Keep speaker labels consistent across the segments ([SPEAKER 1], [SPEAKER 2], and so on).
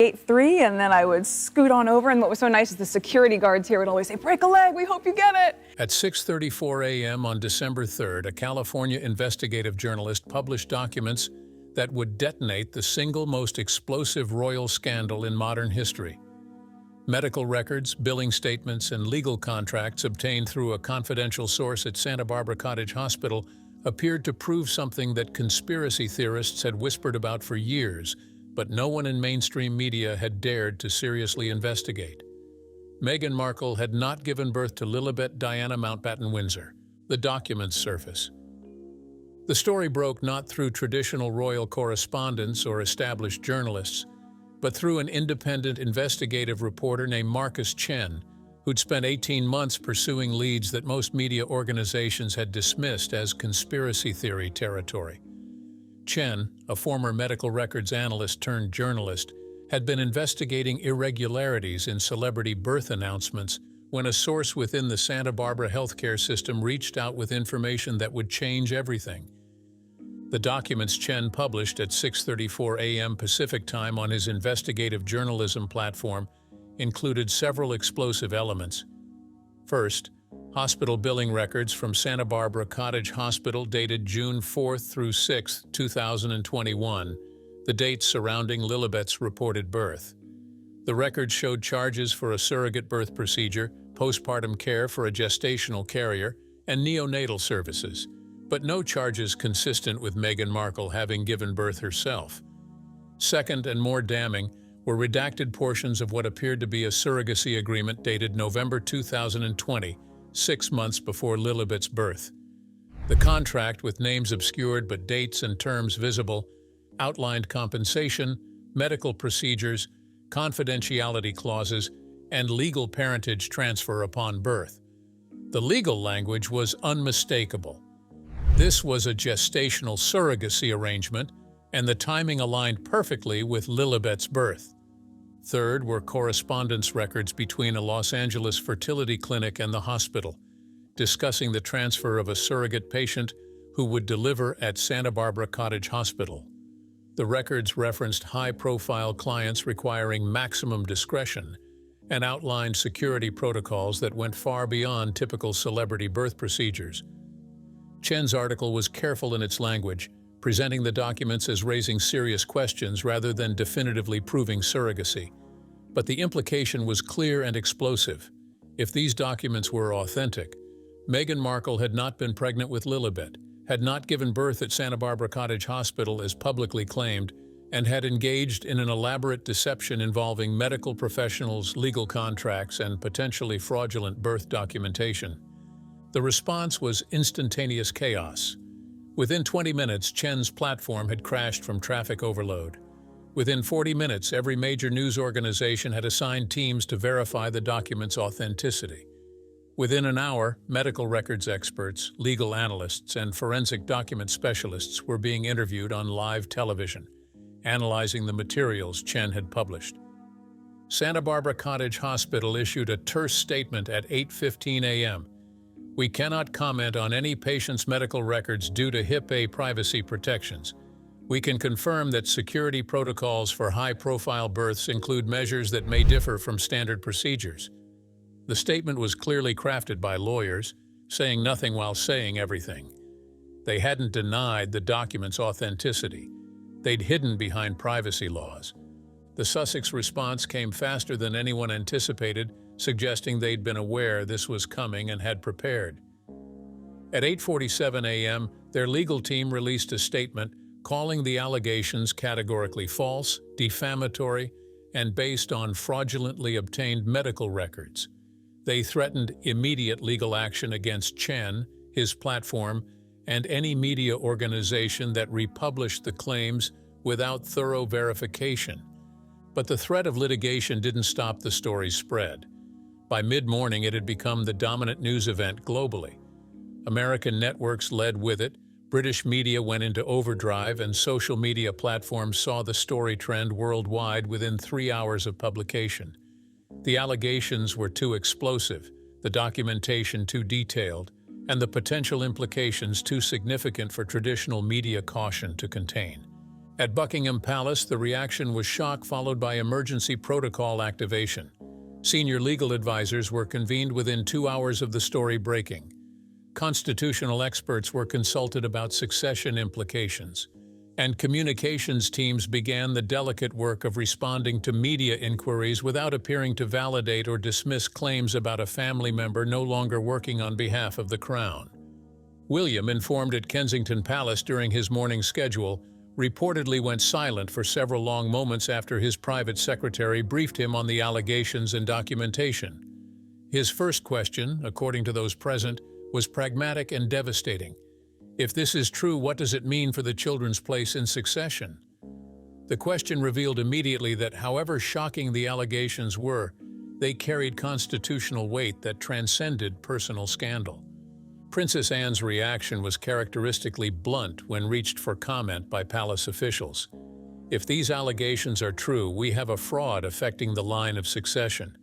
[SPEAKER 1] gate 3, and then I would scoot on over. And what was so nice is the security guards here would always say, "Break a leg, we hope you get it."
[SPEAKER 2] At 6:34 a.m. on December 3rd, a California investigative journalist published documents that would detonate the single most explosive royal scandal in modern history. Medical records, billing statements, and legal contracts obtained through a confidential source at Santa Barbara Cottage Hospital appeared to prove something that conspiracy theorists had whispered about for years, but no one in mainstream media had dared to seriously investigate. Meghan Markle had not given birth to Lilibet Diana Mountbatten Windsor. The documents surface. The story broke not through traditional royal correspondence or established journalists, but through an independent investigative reporter named Marcus Chen, who'd spent 18 months pursuing leads that most media organizations had dismissed as conspiracy theory territory. Chen, a former medical records analyst turned journalist, had been investigating irregularities in celebrity birth announcements when a source within the Santa Barbara healthcare system reached out with information that would change everything. The documents Chen published at 6:34 a.m. Pacific Time on his investigative journalism platform included several explosive elements. First, hospital billing records from Santa Barbara Cottage Hospital dated June 4th through 6th, 2021, the dates surrounding Lilibet's reported birth. The records showed charges for a surrogate birth procedure, postpartum care for a gestational carrier, and neonatal services, but no charges consistent with Meghan Markle having given birth herself. Second, and more damning, were redacted portions of what appeared to be a surrogacy agreement dated November 2020, 6 months before Lilibet's birth. The contract, with names obscured but dates and terms visible, outlined compensation, medical procedures, confidentiality clauses, and legal parentage transfer upon birth. The legal language was unmistakable. This was a gestational surrogacy arrangement, and the timing aligned perfectly with Lilibet's birth. Third were correspondence records between a Los Angeles fertility clinic and the hospital, discussing the transfer of a surrogate patient who would deliver at Santa Barbara Cottage Hospital. The records referenced high-profile clients requiring maximum discretion and outlined security protocols that went far beyond typical celebrity birth procedures. Chen's article was careful in its language, presenting the documents as raising serious questions rather than definitively proving surrogacy. But the implication was clear and explosive. If these documents were authentic, Meghan Markle had not been pregnant with Lilibet, had not given birth at Santa Barbara Cottage Hospital as publicly claimed, and had engaged in an elaborate deception involving medical professionals, legal contracts, and potentially fraudulent birth documentation. The response was instantaneous chaos. Within 20 minutes, Chen's platform had crashed from traffic overload. Within 40 minutes, every major news organization had assigned teams to verify the document's authenticity. Within an hour, medical records experts, legal analysts, and forensic document specialists were being interviewed on live television, analyzing the materials Chen had published. Santa Barbara Cottage Hospital issued a terse statement at 8:15 a.m. "We cannot comment on any patient's medical records due to HIPAA privacy protections. We can confirm that security protocols for high-profile births include measures that may differ from standard procedures." The statement was clearly crafted by lawyers, saying nothing while saying everything. They hadn't denied the document's authenticity. They'd hidden behind privacy laws. The Sussex response came faster than anyone anticipated, suggesting they'd been aware this was coming and had prepared. At 8:47 a.m., their legal team released a statement calling the allegations categorically false, defamatory, and based on fraudulently obtained medical records. They threatened immediate legal action against Chen, his platform, and any media organization that republished the claims without thorough verification. But the threat of litigation didn't stop the story's spread. By mid-morning, it had become the dominant news event globally. American networks led with it, British media went into overdrive, and social media platforms saw the story trend worldwide within 3 hours of publication. The allegations were too explosive, the documentation too detailed, and the potential implications too significant for traditional media caution to contain. At Buckingham Palace, the reaction was shock followed by emergency protocol activation. Senior legal advisors were convened within 2 hours of the story breaking. Constitutional experts were consulted about succession implications, and communications teams began the delicate work of responding to media inquiries without appearing to validate or dismiss claims about a family member no longer working on behalf of the Crown. William, informed at Kensington Palace during his morning schedule, reportedly went silent for several long moments after his private secretary briefed him on the allegations and documentation. His first question, according to those present, was pragmatic and devastating. If this is true, what does it mean for the children's place in succession? The question revealed immediately that, however shocking the allegations were, they carried constitutional weight that transcended personal scandal. Princess Anne's reaction was characteristically blunt when reached for comment by palace officials. If these allegations are true, we have a fraud affecting the line of succession.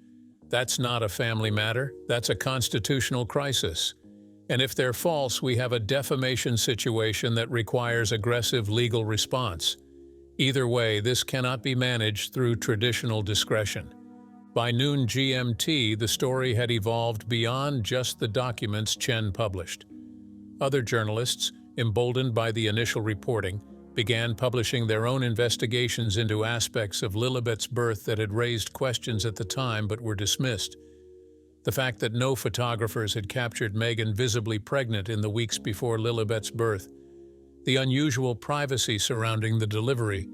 [SPEAKER 2] That's not a family matter, that's a constitutional crisis. And if they're false, we have a defamation situation that requires aggressive legal response. Either way, this cannot be managed through traditional discretion. By noon GMT, the story had evolved beyond just the documents Chen published. Other journalists, emboldened by the initial reporting, began publishing their own investigations into aspects of Lilibet's birth that had raised questions at the time but were dismissed. The fact that no photographers had captured Meghan visibly pregnant in the weeks before Lilibet's birth, the unusual privacy surrounding the delivery,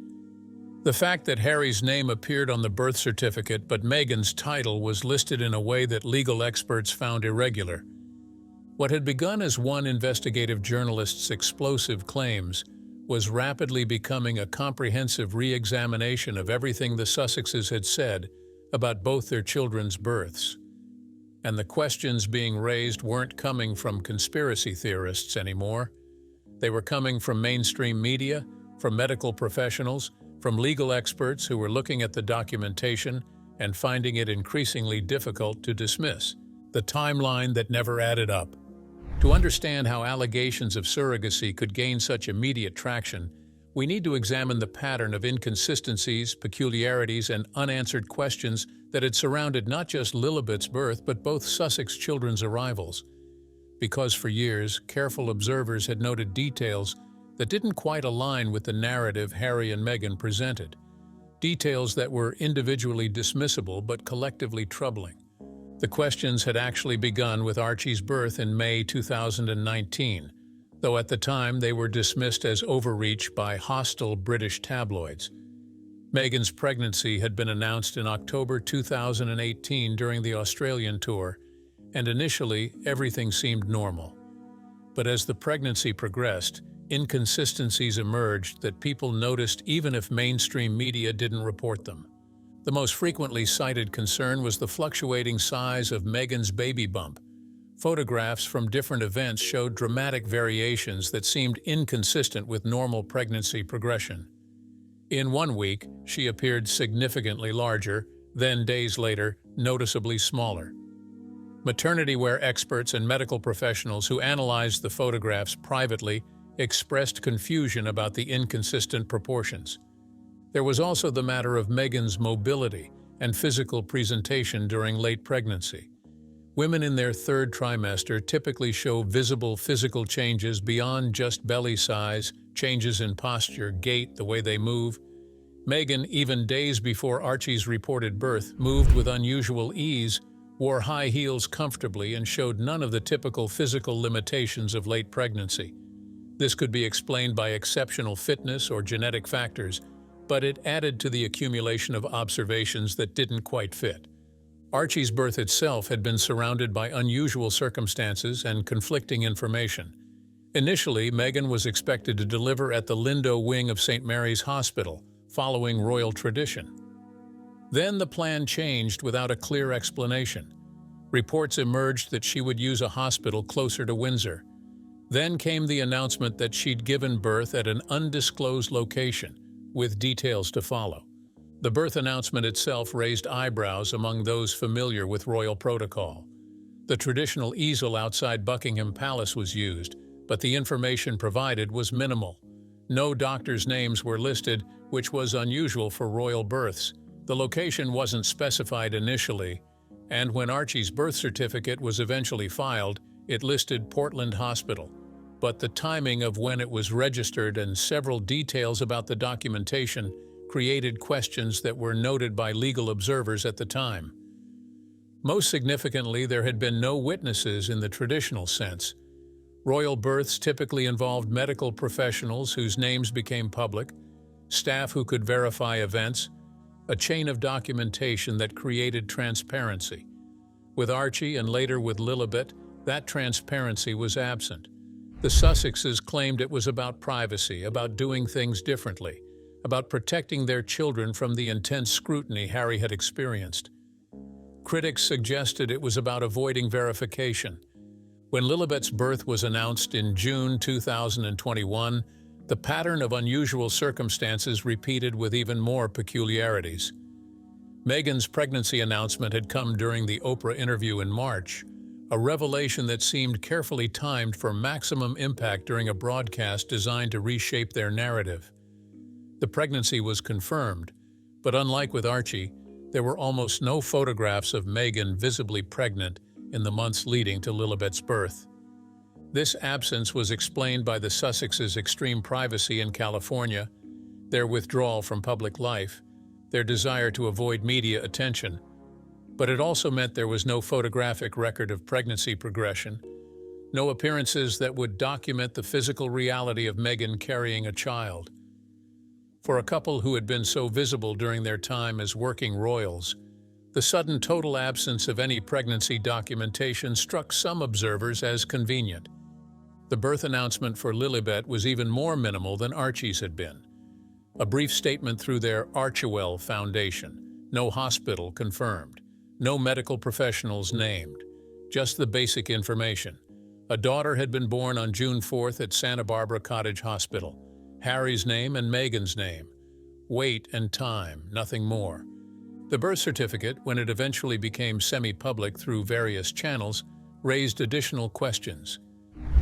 [SPEAKER 2] the fact that Harry's name appeared on the birth certificate but Meghan's title was listed in a way that legal experts found irregular. What had begun as one investigative journalist's explosive claims was rapidly becoming a comprehensive re-examination of everything the Sussexes had said about both their children's births. And the questions being raised weren't coming from conspiracy theorists anymore. They were coming from mainstream media, from medical professionals, from legal experts who were looking at the documentation and finding it increasingly difficult to dismiss. The timeline that never added up. To understand how allegations of surrogacy could gain such immediate traction, we need to examine the pattern of inconsistencies, peculiarities, and unanswered questions that had surrounded not just Lilibet's birth but both Sussex children's arrivals. Because for years, careful observers had noted details that didn't quite align with the narrative Harry and Meghan presented. Details that were individually dismissible but collectively troubling. The questions had actually begun with Archie's birth in May 2019, though at the time they were dismissed as overreach by hostile British tabloids. Meghan's pregnancy had been announced in October 2018 during the Australian tour, and initially everything seemed normal. But as the pregnancy progressed, inconsistencies emerged that people noticed even if mainstream media didn't report them. The most frequently cited concern was the fluctuating size of Meghan's baby bump. Photographs from different events showed dramatic variations that seemed inconsistent with normal pregnancy progression. In 1 week, she appeared significantly larger, then days later, noticeably smaller. Maternity wear experts and medical professionals who analyzed the photographs privately expressed confusion about the inconsistent proportions. There was also the matter of Meghan's mobility and physical presentation during late pregnancy. Women in their third trimester typically show visible physical changes beyond just belly size, changes in posture, gait, the way they move. Meghan, even days before Archie's reported birth, moved with unusual ease, wore high heels comfortably, and showed none of the typical physical limitations of late pregnancy. This could be explained by exceptional fitness or genetic factors, but it added to the accumulation of observations that didn't quite fit. Archie's birth itself had been surrounded by unusual circumstances and conflicting information. Initially, Meghan was expected to deliver at the Lindo wing of St. Mary's Hospital, following royal tradition. Then the plan changed without a clear explanation. Reports emerged that she would use a hospital closer to Windsor. Then came the announcement that she'd given birth at an undisclosed location, with details to follow. The birth announcement itself raised eyebrows among those familiar with royal protocol. The traditional easel outside Buckingham Palace was used, but the information provided was minimal. No doctors' names were listed, which was unusual for royal births. The location wasn't specified initially, and when Archie's birth certificate was eventually filed, it listed Portland Hospital. But the timing of when it was registered and several details about the documentation created questions that were noted by legal observers at the time. Most significantly, there had been no witnesses in the traditional sense. Royal births typically involved medical professionals whose names became public, staff who could verify events, a chain of documentation that created transparency. With Archie and later with Lilibet, that transparency was absent. The Sussexes claimed it was about privacy, about doing things differently, about protecting their children from the intense scrutiny Harry had experienced. Critics suggested it was about avoiding verification. When Lilibet's birth was announced in June 2021, the pattern of unusual circumstances repeated with even more peculiarities. Meghan's pregnancy announcement had come during the Oprah interview in March, a revelation that seemed carefully timed for maximum impact during a broadcast designed to reshape their narrative. The pregnancy was confirmed, but unlike with Archie, there were almost no photographs of Meghan visibly pregnant in the months leading to Lilibet's birth. This absence was explained by the Sussexes' extreme privacy in California, their withdrawal from public life, their desire to avoid media attention. But it also meant there was no photographic record of pregnancy progression, no appearances that would document the physical reality of Meghan carrying a child. For a couple who had been so visible during their time as working royals, the sudden total absence of any pregnancy documentation struck some observers as convenient. The birth announcement for Lilibet was even more minimal than Archie's had been. A brief statement through their Archewell Foundation, no hospital confirmed, no medical professionals named, just the basic information. A daughter had been born on June 4th at Santa Barbara Cottage Hospital. Harry's name and Meghan's name. Weight and time, nothing more. The birth certificate, when it eventually became semi-public through various channels, raised additional questions.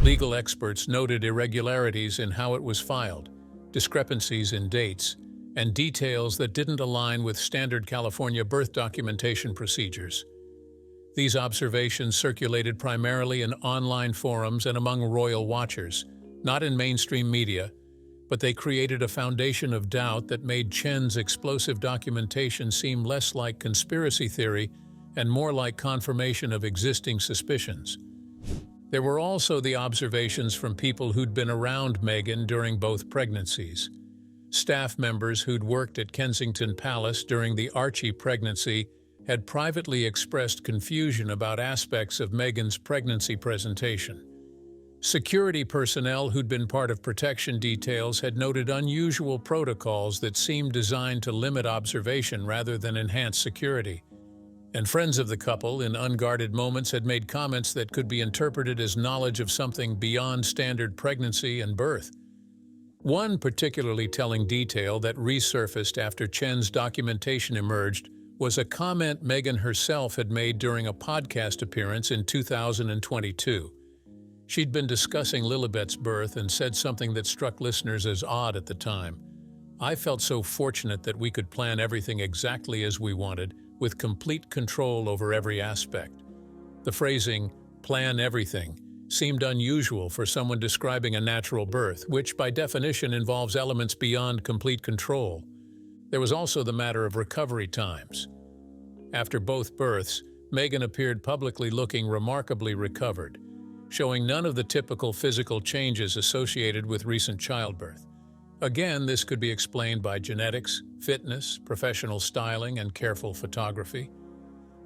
[SPEAKER 2] Legal experts noted irregularities in how it was filed, discrepancies in dates, and details that didn't align with standard California birth documentation procedures. These observations circulated primarily in online forums and among royal watchers, not in mainstream media, but they created a foundation of doubt that made Chen's explosive documentation seem less like conspiracy theory and more like confirmation of existing suspicions. There were also the observations from people who'd been around Meghan during both pregnancies. Staff members who'd worked at Kensington Palace during the Archie pregnancy had privately expressed confusion about aspects of Meghan's pregnancy presentation. Security personnel who'd been part of protection details had noted unusual protocols that seemed designed to limit observation rather than enhance security. And friends of the couple, in unguarded moments, had made comments that could be interpreted as knowledge of something beyond standard pregnancy and birth. One particularly telling detail that resurfaced after Chen's documentation emerged was a comment Meghan herself had made during a podcast appearance in 2022. She'd been discussing Lilibet's birth and said something that struck listeners as odd at the time. "I felt so fortunate that we could plan everything exactly as we wanted, with complete control over every aspect." The phrasing, "plan everything," seemed unusual for someone describing a natural birth, which by definition involves elements beyond complete control. There was also the matter of recovery times. After both births, Meghan appeared publicly looking remarkably recovered, showing none of the typical physical changes associated with recent childbirth. Again, this could be explained by genetics, fitness, professional styling, and careful photography.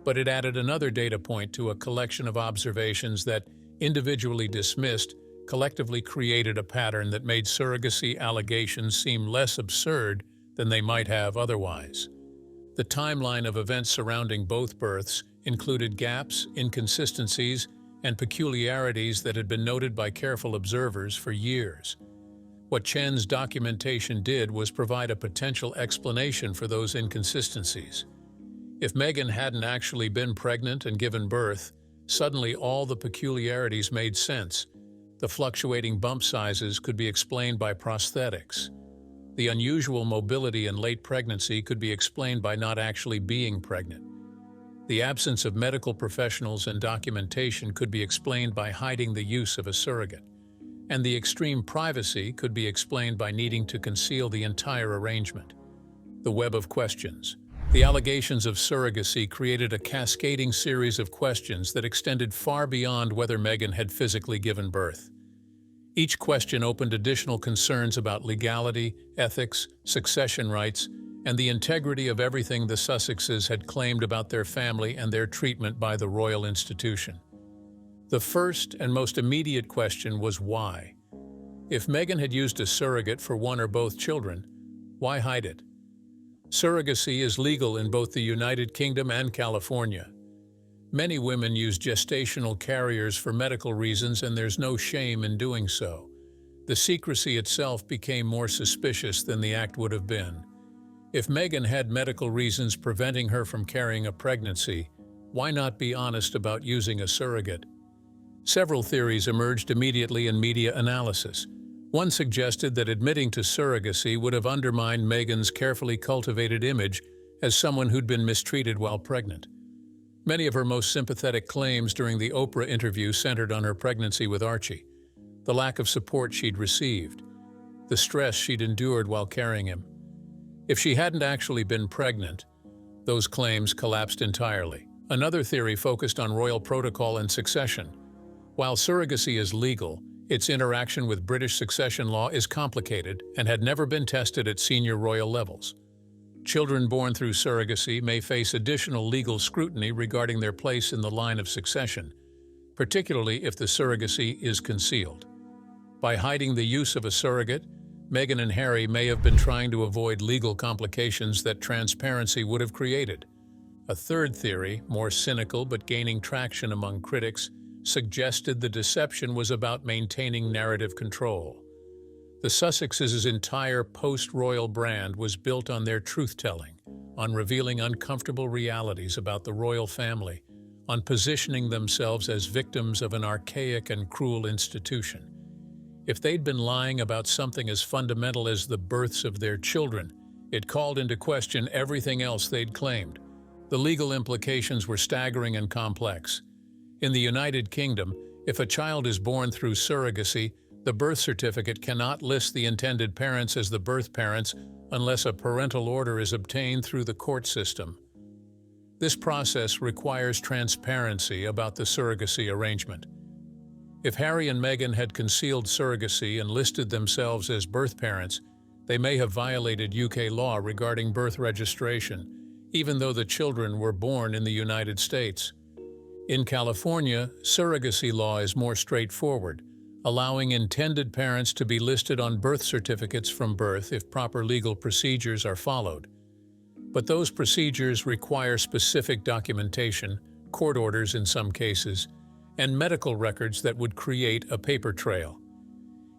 [SPEAKER 2] But it added another data point to a collection of observations that, individually dismissed, collectively created a pattern that made surrogacy allegations seem less absurd than they might have otherwise. The timeline of events surrounding both births included gaps, inconsistencies, and peculiarities that had been noted by careful observers for years. What Chen's documentation did was provide a potential explanation for those inconsistencies. If Meghan hadn't actually been pregnant and given birth, suddenly all the peculiarities made sense. The fluctuating bump sizes could be explained by prosthetics. The unusual mobility in late pregnancy could be explained by not actually being pregnant. The absence of medical professionals and documentation could be explained by hiding the use of a surrogate. And the extreme privacy could be explained by needing to conceal the entire arrangement. The web of questions. The allegations of surrogacy created a cascading series of questions that extended far beyond whether Meghan had physically given birth. Each question opened additional concerns about legality, ethics, succession rights, and the integrity of everything the Sussexes had claimed about their family and their treatment by the royal institution. The first and most immediate question was why. If Meghan had used a surrogate for one or both children, why hide it? Surrogacy is legal in both the United Kingdom and California. Many women use gestational carriers for medical reasons, and there's no shame in doing so. The secrecy itself became more suspicious than the act would have been. If Meghan had medical reasons preventing her from carrying a pregnancy, why not be honest about using a surrogate? Several theories emerged immediately in media analysis. One suggested that admitting to surrogacy would have undermined Meghan's carefully cultivated image as someone who'd been mistreated while pregnant. Many of her most sympathetic claims during the Oprah interview centered on her pregnancy with Archie, the lack of support she'd received, the stress she'd endured while carrying him. If she hadn't actually been pregnant, those claims collapsed entirely. Another theory focused on royal protocol and succession. While surrogacy is legal, its interaction with British succession law is complicated and had never been tested at senior royal levels. Children born through surrogacy may face additional legal scrutiny regarding their place in the line of succession, particularly if the surrogacy is concealed. By hiding the use of a surrogate, Meghan and Harry may have been trying to avoid legal complications that transparency would have created. A third theory, more cynical but gaining traction among critics, suggested the deception was about maintaining narrative control. The Sussexes' entire post-royal brand was built on their truth-telling, on revealing uncomfortable realities about the royal family, on positioning themselves as victims of an archaic and cruel institution. If they'd been lying about something as fundamental as the births of their children, it called into question everything else they'd claimed. The legal implications were staggering and complex. In the United Kingdom, if a child is born through surrogacy, the birth certificate cannot list the intended parents as the birth parents unless a parental order is obtained through the court system. This process requires transparency about the surrogacy arrangement. If Harry and Meghan had concealed surrogacy and listed themselves as birth parents, they may have violated UK law regarding birth registration, even though the children were born in the United States. In California, surrogacy law is more straightforward, allowing intended parents to be listed on birth certificates from birth if proper legal procedures are followed. But those procedures require specific documentation, court orders in some cases, and medical records that would create a paper trail.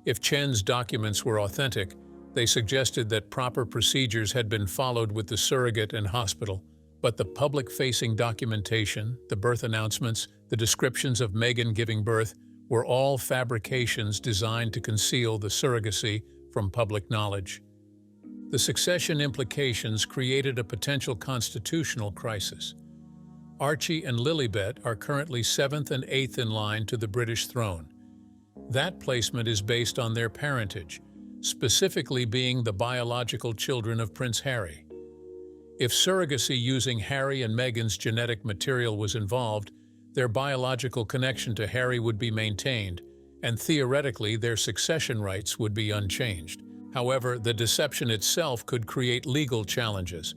[SPEAKER 2] If Chen's documents were authentic, they suggested that proper procedures had been followed with the surrogate and hospital. But the public-facing documentation, the birth announcements, the descriptions of Meghan giving birth were all fabrications designed to conceal the surrogacy from public knowledge. The succession implications created a potential constitutional crisis. Archie and Lilibet are currently 7th and 8th in line to the British throne. That placement is based on their parentage, specifically being the biological children of Prince Harry. If surrogacy using Harry and Meghan's genetic material was involved, their biological connection to Harry would be maintained, and theoretically their succession rights would be unchanged. However, the deception itself could create legal challenges.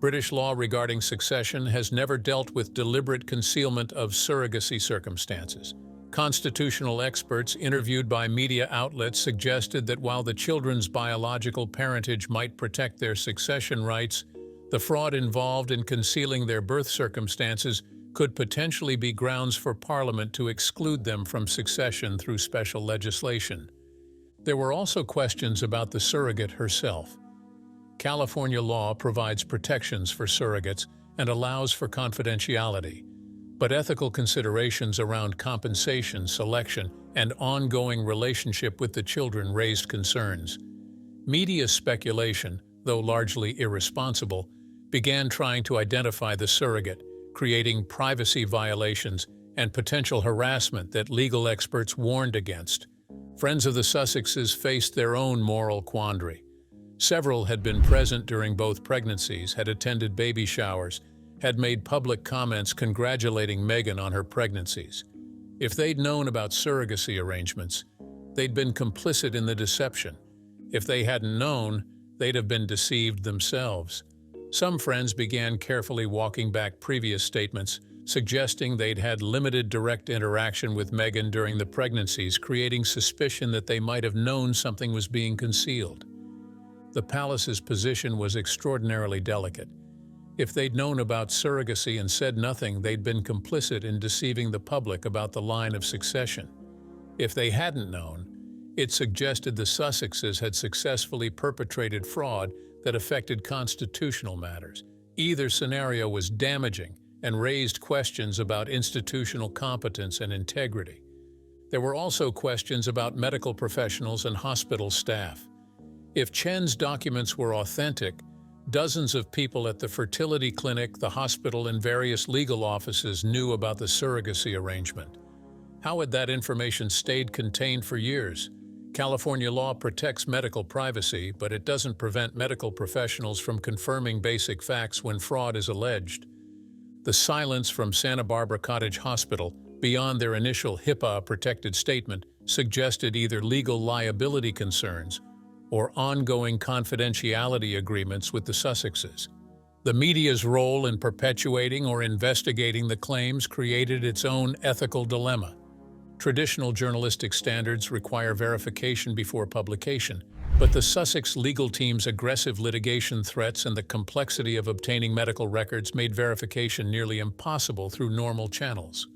[SPEAKER 2] British law regarding succession has never dealt with deliberate concealment of surrogacy circumstances. Constitutional experts interviewed by media outlets suggested that while the children's biological parentage might protect their succession rights, the fraud involved in concealing their birth circumstances could potentially be grounds for Parliament to exclude them from succession through special legislation. There were also questions about the surrogate herself. California law provides protections for surrogates and allows for confidentiality, But ethical considerations around compensation, selection, and ongoing relationship with the children raised concerns. Media speculation, though largely irresponsible, began trying to identify the surrogate, creating privacy violations and potential harassment that legal experts warned against. Friends of the Sussexes faced their own moral quandary. Several had been present during both pregnancies, had attended baby showers, had made public comments congratulating Meghan on her pregnancies. If they'd known about surrogacy arrangements, they'd been complicit in the deception. If they hadn't known, they'd have been deceived themselves. Some friends began carefully walking back previous statements, suggesting they'd had limited direct interaction with Meghan during the pregnancies, creating suspicion that they might have known something was being concealed. The palace's position was extraordinarily delicate. If they'd known about surrogacy and said nothing, they'd been complicit in deceiving the public about the line of succession. If they hadn't known, it suggested the Sussexes had successfully perpetrated fraud that affected constitutional matters. Either scenario was damaging and raised questions about institutional competence and integrity. There were also questions about medical professionals and hospital staff. If Chen's documents were authentic, dozens of people at the fertility clinic, the hospital, and various legal offices knew about the surrogacy arrangement. How had that information stayed contained for years? California law protects medical privacy, but it doesn't prevent medical professionals from confirming basic facts when fraud is alleged. The silence from Santa Barbara Cottage Hospital, beyond their initial HIPAA-protected statement, suggested either legal liability concerns or ongoing confidentiality agreements with the Sussexes. The media's role in perpetuating or investigating the claims created its own ethical dilemma. Traditional journalistic standards require verification before publication, but the Sussex legal team's aggressive litigation threats and the complexity of obtaining medical records made verification nearly impossible through normal channels.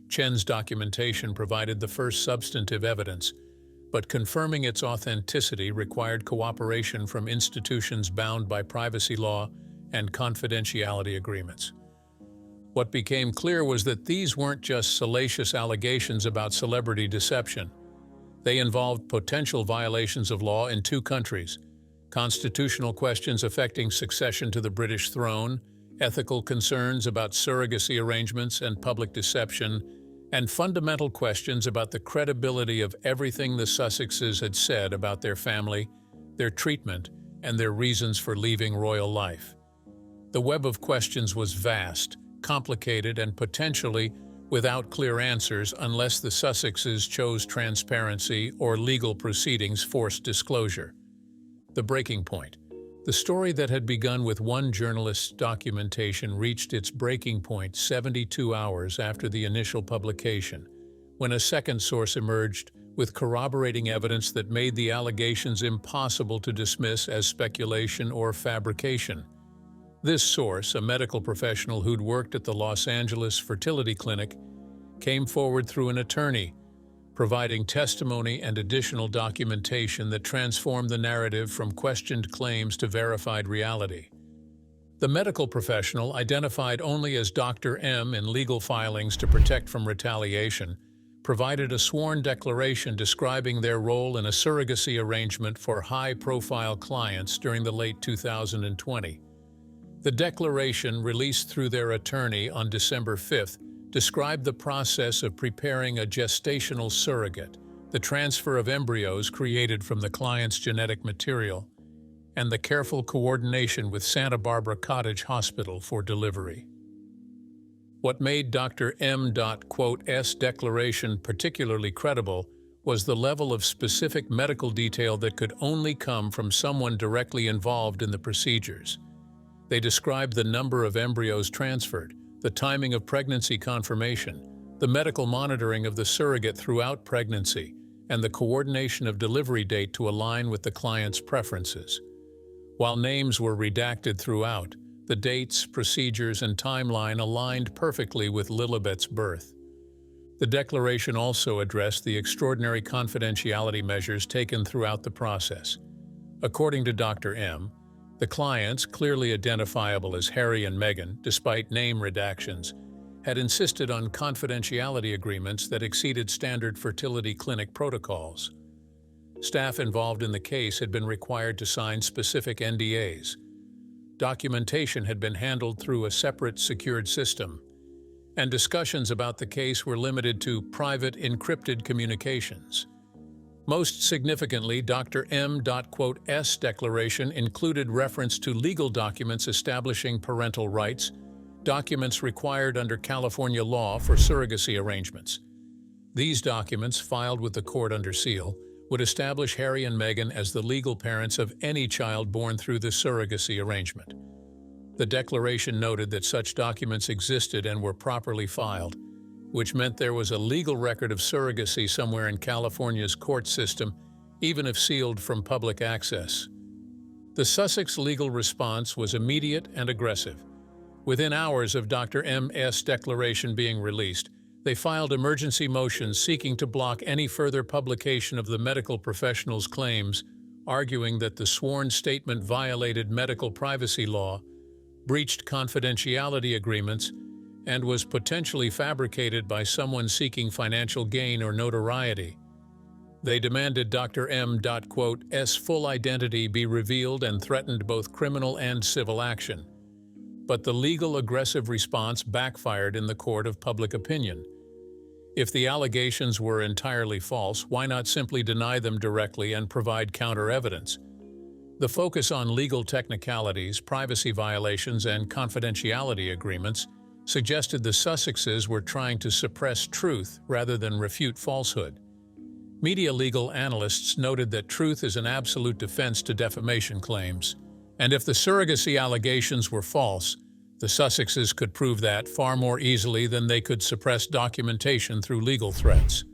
[SPEAKER 2] Chen's documentation provided the first substantive evidence, but confirming its authenticity required cooperation from institutions bound by privacy law and confidentiality agreements. What became clear was that these weren't just salacious allegations about celebrity deception. They involved potential violations of law in two countries, constitutional questions affecting succession to the British throne, ethical concerns about surrogacy arrangements and public deception, and fundamental questions about the credibility of everything the Sussexes had said about their family, their treatment, and their reasons for leaving royal life. The web of questions was vast, complicated, and potentially without clear answers unless the Sussexes chose transparency or legal proceedings forced disclosure. The breaking point. The story that had begun with one journalist's documentation reached its breaking point 72 hours after the initial publication, when a second source emerged with corroborating evidence that made the allegations impossible to dismiss as speculation or fabrication. This source, a medical professional who'd worked at the Los Angeles fertility clinic, came forward through an attorney, providing testimony and additional documentation that transformed the narrative from questioned claims to verified reality. The medical professional, identified only as Dr. M in legal filings to protect from retaliation, provided a sworn declaration describing their role in a surrogacy arrangement for high-profile clients during the late 2020. The declaration, released through their attorney on December 5th, described the process of preparing a gestational surrogate, the transfer of embryos created from the client's genetic material, and the careful coordination with Santa Barbara Cottage Hospital for delivery. What made Dr. M.'s declaration particularly credible was the level of specific medical detail that could only come from someone directly involved in the procedures. They described the number of embryos transferred, the timing of pregnancy confirmation, the medical monitoring of the surrogate throughout pregnancy, and the coordination of delivery date to align with the client's preferences. While names were redacted throughout, the dates, procedures, and timeline aligned perfectly with Lilibet's birth. The declaration also addressed the extraordinary confidentiality measures taken throughout the process. According to Dr. M., the clients, clearly identifiable as Harry and Meghan, despite name redactions, had insisted on confidentiality agreements that exceeded standard fertility clinic protocols. Staff involved in the case had been required to sign specific NDAs. Documentation had been handled through a separate secured system, and discussions about the case were limited to private encrypted communications. Most significantly, Dr. M.S. declaration included reference to legal documents establishing parental rights, documents required under California law for surrogacy arrangements. These documents, filed with the court under seal, would establish Harry and Meghan as the legal parents of any child born through the surrogacy arrangement. The declaration noted that such documents existed and were properly filed, which meant there was a legal record of surrogacy somewhere in California's court system, even if sealed from public access. The Sussex legal response was immediate and aggressive. Within hours of Dr. M.'s declaration being released, they filed emergency motions seeking to block any further publication of the medical professional's claims, arguing that the sworn statement violated medical privacy law, breached confidentiality agreements, and was potentially fabricated by someone seeking financial gain or notoriety. They demanded Dr. M.'s full identity be revealed and threatened both criminal and civil action. But the legal aggressive response backfired in the court of public opinion. If the allegations were entirely false, why not simply deny them directly and provide counter-evidence? The focus on legal technicalities, privacy violations, and confidentiality agreements suggested the Sussexes were trying to suppress truth rather than refute falsehood. Media legal analysts noted that truth is an absolute defense to defamation claims, and if the surrogacy allegations were false, the Sussexes could prove that far more easily than they could suppress documentation through legal threats.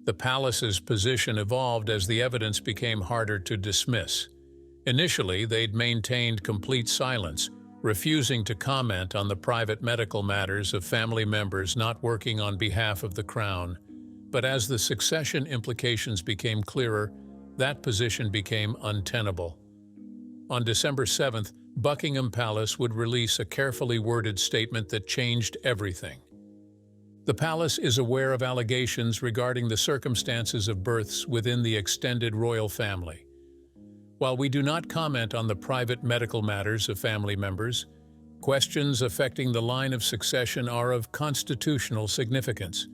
[SPEAKER 2] The palace's position evolved as the evidence became harder to dismiss. Initially, they'd maintained complete silence, refusing to comment on the private medical matters of family members not working on behalf of the Crown. But as the succession implications became clearer, that position became untenable. On December 7th, Buckingham Palace would release a carefully worded statement that changed everything. The palace is aware of allegations regarding the circumstances of births within the extended royal family. While we do not comment on the private medical matters of family members, questions affecting the line of succession are of constitutional significance.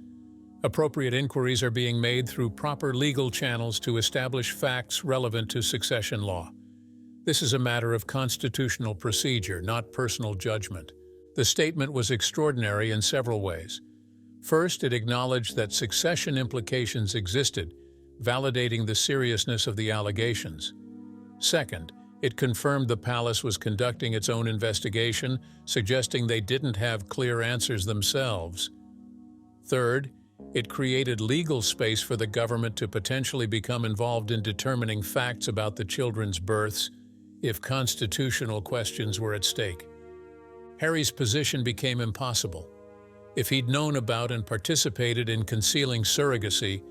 [SPEAKER 2] Appropriate inquiries are being made through proper legal channels to establish facts relevant to succession law. This is a matter of constitutional procedure, not personal judgment. The statement was extraordinary in several ways. First, it acknowledged that succession implications existed, validating the seriousness of the allegations. Second, it confirmed the palace was conducting its own investigation, suggesting they didn't have clear answers themselves. Third, it created legal space for the government to potentially become involved in determining facts about the children's births if constitutional questions were at stake. Harry's position became impossible. If he'd known about and participated in concealing surrogacy,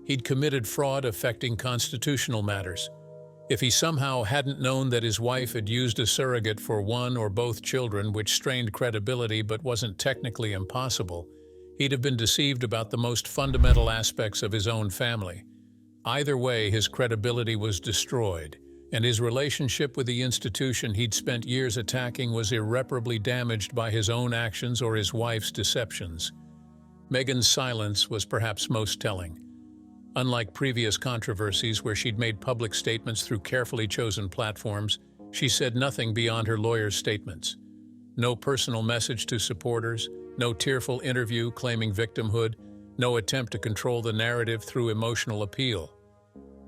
[SPEAKER 2] he'd committed fraud affecting constitutional matters. If he somehow hadn't known that his wife had used a surrogate for one or both children, which strained credibility but wasn't technically impossible, he'd have been deceived about the most fundamental aspects of his own family. Either way, his credibility was destroyed, and his relationship with the institution he'd spent years attacking was irreparably damaged by his own actions or his wife's deceptions. Meghan's silence was perhaps most telling. Unlike previous controversies where she'd made public statements through carefully chosen platforms, she said nothing beyond her lawyer's statements. No personal message to supporters, no tearful interview claiming victimhood, no attempt to control the narrative through emotional appeal.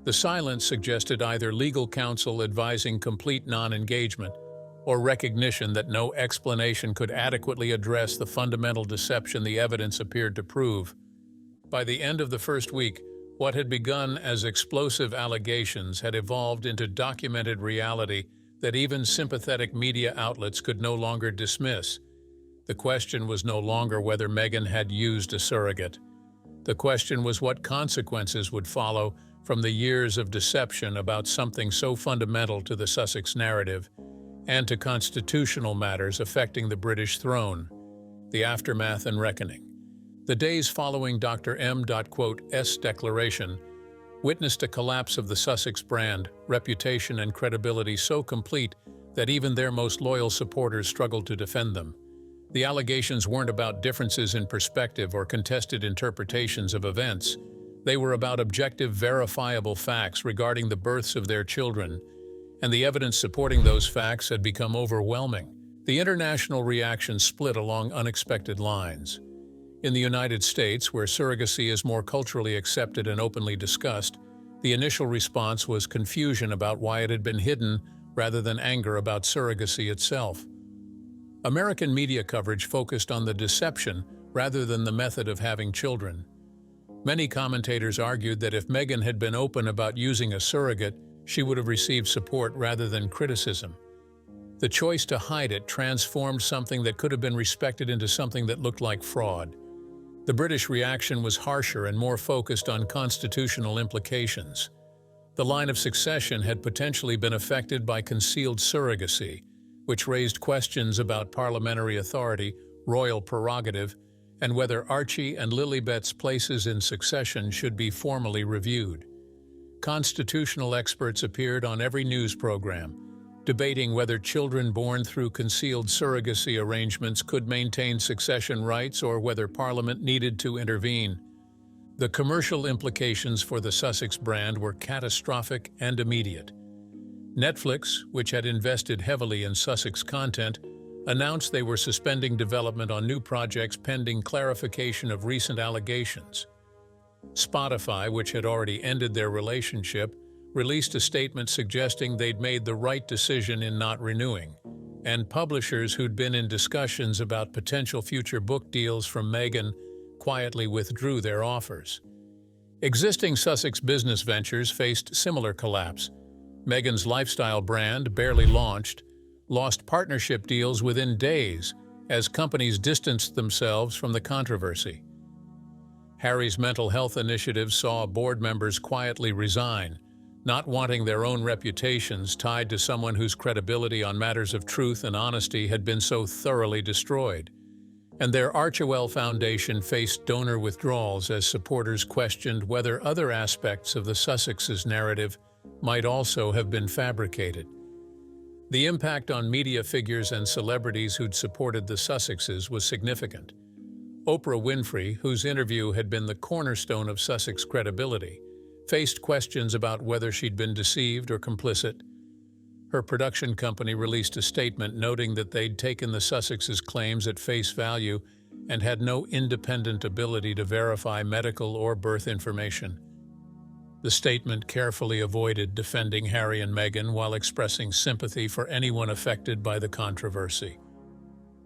[SPEAKER 2] The silence suggested either legal counsel advising complete non-engagement or recognition that no explanation could adequately address the fundamental deception the evidence appeared to prove. By the end of the first week, what had begun as explosive allegations had evolved into documented reality that even sympathetic media outlets could no longer dismiss. The question was no longer whether Meghan had used a surrogate. The question was what consequences would follow from the years of deception about something so fundamental to the Sussex narrative and to constitutional matters affecting the British throne. The Aftermath and Reckoning. The days following Dr. M.'s declaration witnessed a collapse of the Sussex brand, reputation and credibility so complete that even their most loyal supporters struggled to defend them. The allegations weren't about differences in perspective or contested interpretations of events. They were about objective, verifiable facts regarding the births of their children, and the evidence supporting those facts had become overwhelming. The international reaction split along unexpected lines. In the United States, where surrogacy is more culturally accepted and openly discussed, the initial response was confusion about why it had been hidden rather than anger about surrogacy itself. American media coverage focused on the deception rather than the method of having children. Many commentators argued that if Meghan had been open about using a surrogate, she would have received support rather than criticism. The choice to hide it transformed something that could have been respected into something that looked like fraud. The British reaction was harsher and more focused on constitutional implications. The line of succession had potentially been affected by concealed surrogacy, which raised questions about parliamentary authority, royal prerogative, and whether Archie and Lilibet's places in succession should be formally reviewed. Constitutional experts appeared on every news program, debating whether children born through concealed surrogacy arrangements could maintain succession rights or whether Parliament needed to intervene. The commercial implications for the Sussex brand were catastrophic and immediate. Netflix, which had invested heavily in Sussex content, announced they were suspending development on new projects pending clarification of recent allegations. Spotify, which had already ended their relationship, released a statement suggesting they'd made the right decision in not renewing, and publishers who'd been in discussions about potential future book deals from Meghan quietly withdrew their offers. Existing Sussex business ventures faced similar collapse. Meghan's lifestyle brand, barely launched, lost partnership deals within days as companies distanced themselves from the controversy. Harry's mental health initiative saw board members quietly resign, not wanting their own reputations tied to someone whose credibility on matters of truth and honesty had been so thoroughly destroyed. And their Archewell Foundation faced donor withdrawals as supporters questioned whether other aspects of the Sussexes' narrative might also have been fabricated. The impact on media figures and celebrities who'd supported the Sussexes was significant. Oprah Winfrey, whose interview had been the cornerstone of Sussex credibility, faced questions about whether she'd been deceived or complicit. Her production company released a statement noting that they'd taken the Sussexes' claims at face value and had no independent ability to verify medical or birth information. The statement carefully avoided defending Harry and Meghan while expressing sympathy for anyone affected by the controversy.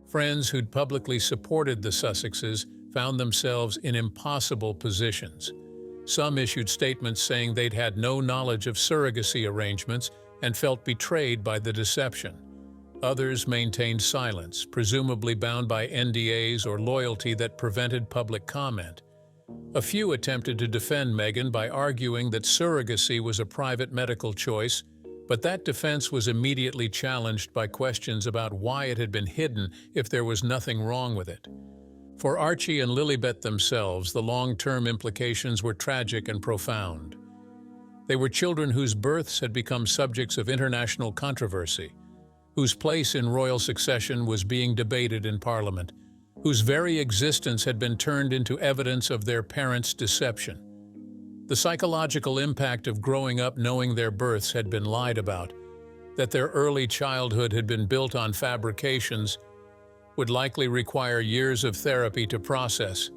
[SPEAKER 2] Friends who'd publicly supported the Sussexes found themselves in impossible positions. Some issued statements saying they'd had no knowledge of surrogacy arrangements and felt betrayed by the deception. Others maintained silence, presumably bound by NDAs or loyalty that prevented public comment. A few attempted to defend Meghan by arguing that surrogacy was a private medical choice, but that defense was immediately challenged by questions about why it had been hidden if there was nothing wrong with it. For Archie and Lilibet themselves, the long-term implications were tragic and profound. They were children whose births had become subjects of international controversy, whose place in royal succession was being debated in Parliament, whose very existence had been turned into evidence of their parents' deception. The psychological impact of growing up knowing their births had been lied about, that their early childhood had been built on fabrications, would likely require years of therapy to process.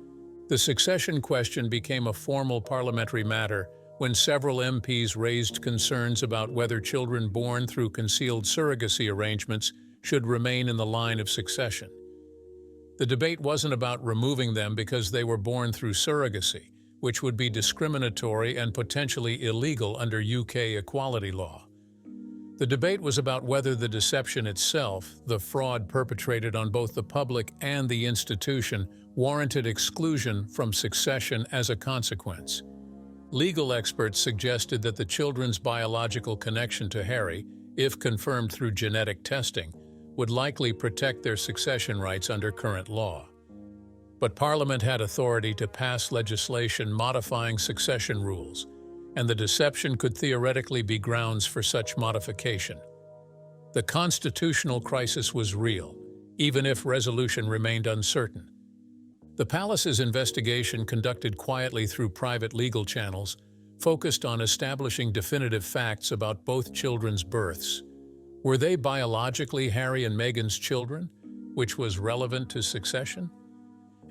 [SPEAKER 2] The succession question became a formal parliamentary matter when several MPs raised concerns about whether children born through concealed surrogacy arrangements should remain in the line of succession. The debate wasn't about removing them because they were born through surrogacy, which would be discriminatory and potentially illegal under UK equality law. The debate was about whether the deception itself, the fraud perpetrated on both the public and the institution, warranted exclusion from succession as a consequence. Legal experts suggested that the children's biological connection to Harry, if confirmed through genetic testing, would likely protect their succession rights under current law. But Parliament had authority to pass legislation modifying succession rules, and the deception could theoretically be grounds for such modification. The constitutional crisis was real, even if resolution remained uncertain. The palace's investigation, conducted quietly through private legal channels, focused on establishing definitive facts about both children's births. Were they biologically Harry and Meghan's children, which was relevant to succession?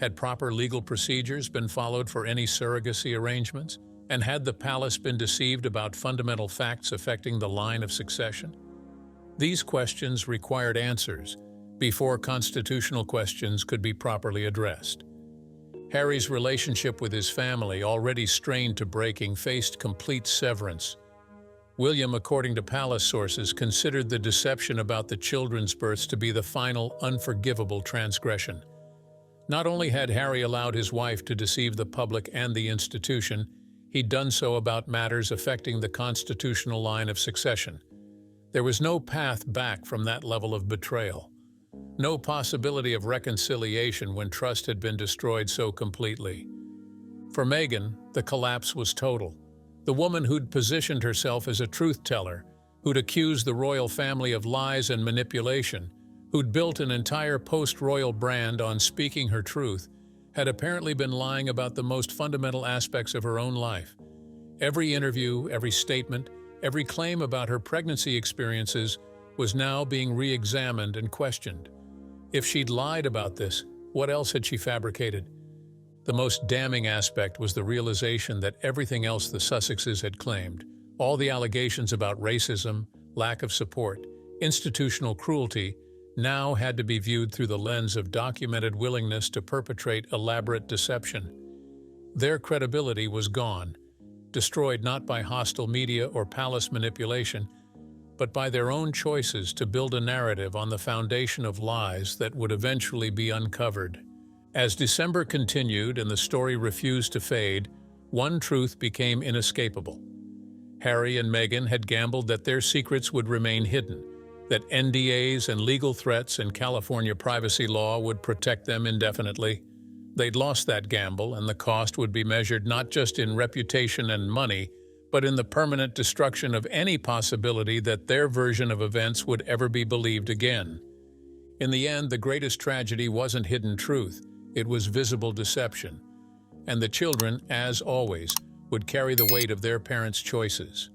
[SPEAKER 2] Had proper legal procedures been followed for any surrogacy arrangements? And had the palace been deceived about fundamental facts affecting the line of succession? These questions required answers before constitutional questions could be properly addressed. Harry's relationship with his family, already strained to breaking, faced complete severance. William, according to palace sources, considered the deception about the children's births to be the final, unforgivable transgression. Not only had Harry allowed his wife to deceive the public and the institution, he'd done so about matters affecting the constitutional line of succession. There was no path back from that level of betrayal. No possibility of reconciliation when trust had been destroyed so completely. For Meghan, the collapse was total. The woman who'd positioned herself as a truth-teller, who'd accused the royal family of lies and manipulation, who'd built an entire post-royal brand on speaking her truth, had apparently been lying about the most fundamental aspects of her own life. Every interview, every statement, every claim about her pregnancy experiences was now being re-examined and questioned. If she'd lied about this, what else had she fabricated? The most damning aspect was the realization that everything else the Sussexes had claimed, all the allegations about racism, lack of support, institutional cruelty, now had to be viewed through the lens of documented willingness to perpetrate elaborate deception. Their credibility was gone, destroyed not by hostile media or palace manipulation, but by their own choices to build a narrative on the foundation of lies that would eventually be uncovered. As December continued and the story refused to fade, one truth became inescapable. Harry and Meghan had gambled that their secrets would remain hidden, that NDAs and legal threats and California privacy law would protect them indefinitely. They'd lost that gamble, and the cost would be measured not just in reputation and money, but in the permanent destruction of any possibility that their version of events would ever be believed again. In the end, the greatest tragedy wasn't hidden truth, it was visible deception. And the children, as always, would carry the weight of their parents' choices.